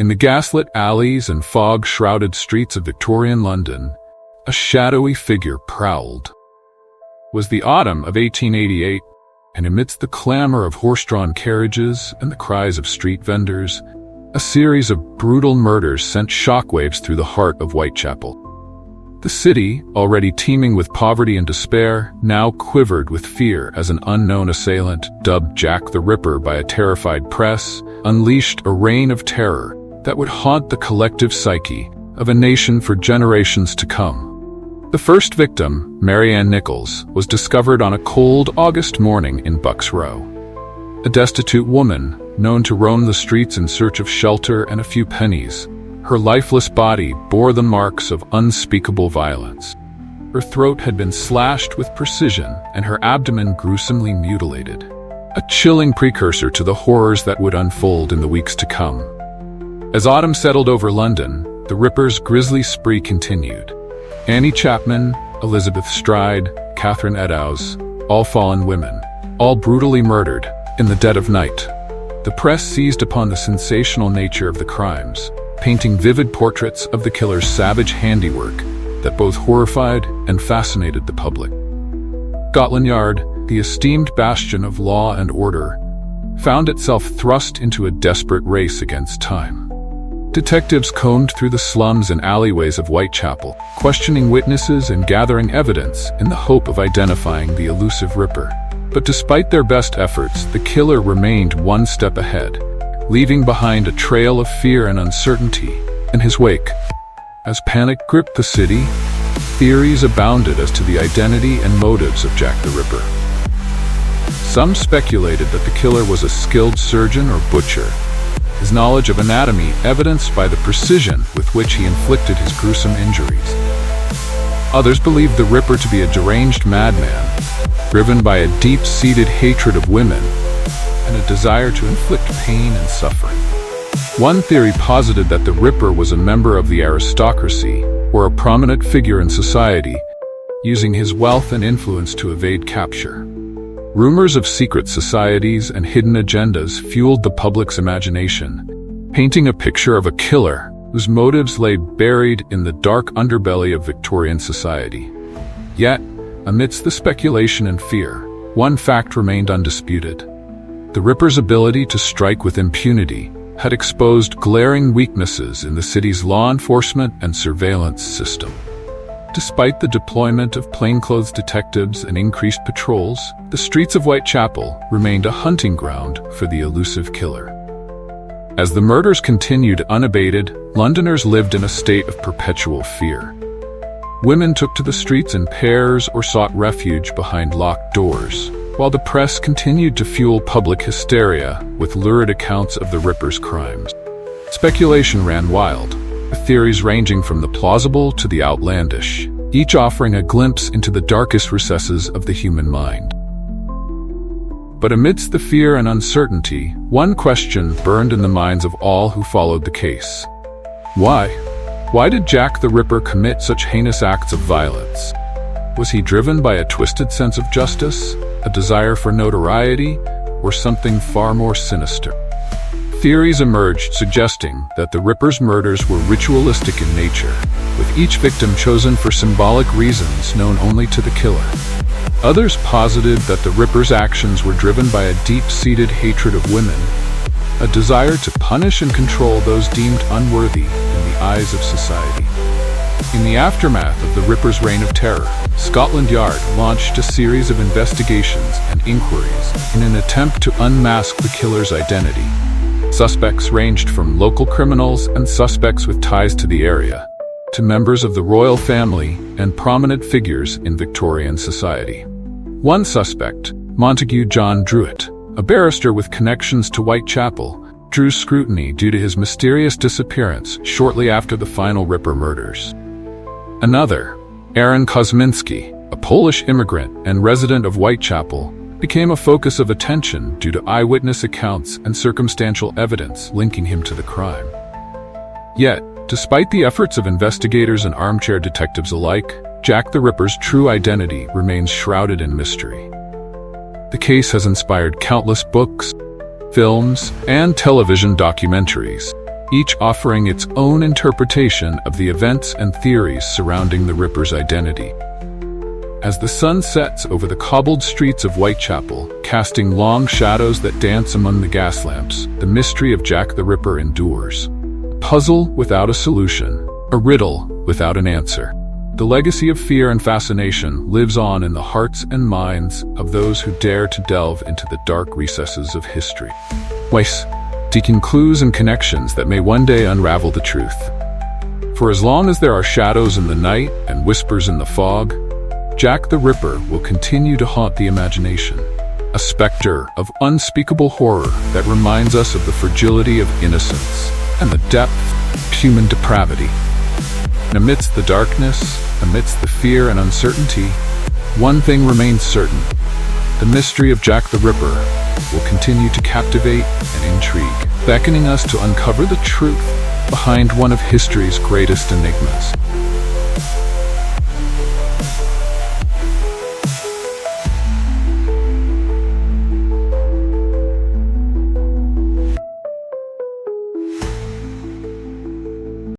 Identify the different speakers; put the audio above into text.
Speaker 1: In the gaslit alleys and fog-shrouded streets of Victorian London, a shadowy figure prowled. It was the autumn of 1888, and amidst the clamor of horse-drawn carriages and the cries of street vendors, a series of brutal murders sent shockwaves through the heart of Whitechapel. The city, already teeming with poverty and despair, now quivered with fear as an unknown assailant, dubbed Jack the Ripper by a terrified press, unleashed a reign of terror that would haunt the collective psyche of a nation for generations to come. The first victim, Mary Ann Nichols, was discovered on a cold August morning in Bucks Row. A destitute woman, known to roam the streets in search of shelter and a few pennies, her lifeless body bore the marks of unspeakable violence. Her throat had been slashed with precision and her abdomen gruesomely mutilated, a chilling precursor to the horrors that would unfold in the weeks to come. As autumn settled over London, the Ripper's grisly spree continued. Annie Chapman, Elizabeth Stride, Catherine Eddowes, all fallen women, all brutally murdered in the dead of night. The press seized upon the sensational nature of the crimes, painting vivid portraits of the killer's savage handiwork that both horrified and fascinated the public. Scotland Yard, the esteemed bastion of law and order, found itself thrust into a desperate race against time. Detectives combed through the slums and alleyways of Whitechapel, questioning witnesses and gathering evidence in the hope of identifying the elusive Ripper. But despite their best efforts, the killer remained one step ahead, leaving behind a trail of fear and uncertainty in his wake. As panic gripped the city, theories abounded as to the identity and motives of Jack the Ripper. Some speculated that the killer was a skilled surgeon or butcher, his knowledge of anatomy evidenced by the precision with which he inflicted his gruesome injuries. Others believed the Ripper to be a deranged madman, driven by a deep-seated hatred of women and a desire to inflict pain and suffering. One theory posited that the Ripper was a member of the aristocracy or a prominent figure in society, using his wealth and influence to evade capture. Rumors of secret societies and hidden agendas fueled the public's imagination, painting a picture of a killer whose motives lay buried in the dark underbelly of Victorian society. Yet, amidst the speculation and fear, one fact remained undisputed. The Ripper's ability to strike with impunity had exposed glaring weaknesses in the city's law enforcement and surveillance system. Despite the deployment of plainclothes detectives and increased patrols, the streets of Whitechapel remained a hunting ground for the elusive killer. As the murders continued unabated, Londoners lived in a state of perpetual fear. Women took to the streets in pairs or sought refuge behind locked doors, while the press continued to fuel public hysteria with lurid accounts of the Ripper's crimes. Speculation ran wild, with theories ranging from the plausible to the outlandish, each offering a glimpse into the darkest recesses of the human mind. But amidst the fear and uncertainty, one question burned in the minds of all who followed the case. Why? Why did Jack the Ripper commit such heinous acts of violence? Was he driven by a twisted sense of justice, a desire for notoriety, or something far more sinister? Theories emerged suggesting that the Ripper's murders were ritualistic in nature, with each victim chosen for symbolic reasons known only to the killer. Others posited that the Ripper's actions were driven by a deep-seated hatred of women, a desire to punish and control those deemed unworthy in the eyes of society. In the aftermath of the Ripper's reign of terror, Scotland Yard launched a series of investigations and inquiries in an attempt to unmask the killer's identity. Suspects ranged from local criminals and suspects with ties to the area, to members of the royal family and prominent figures in Victorian society. One suspect, Montague John Druitt, a barrister with connections to Whitechapel, drew scrutiny due to his mysterious disappearance shortly after the final Ripper murders. Another, Aaron Kosminski, a Polish immigrant and resident of Whitechapel, became a focus of attention due to eyewitness accounts and circumstantial evidence linking him to the crime. Yet, despite the efforts of investigators and armchair detectives alike, Jack the Ripper's true identity remains shrouded in mystery. The case has inspired countless books, films, and television documentaries, each offering its own interpretation of the events and theories surrounding the Ripper's identity. As the sun sets over the cobbled streets of Whitechapel, casting long shadows that dance among the gas lamps, the mystery of Jack the Ripper endures. A puzzle without a solution, a riddle without an answer. The legacy of fear and fascination lives on in the hearts and minds of those who dare to delve into the dark recesses of history, seeking clues and connections that may one day unravel the truth. For as long as there are shadows in the night and whispers in the fog, Jack the Ripper will continue to haunt the imagination, a specter of unspeakable horror that reminds us of the fragility of innocence and the depth of human depravity. And amidst the darkness, amidst the fear and uncertainty, one thing remains certain: the mystery of Jack the Ripper will continue to captivate and intrigue, beckoning us to uncover the truth behind one of history's greatest enigmas.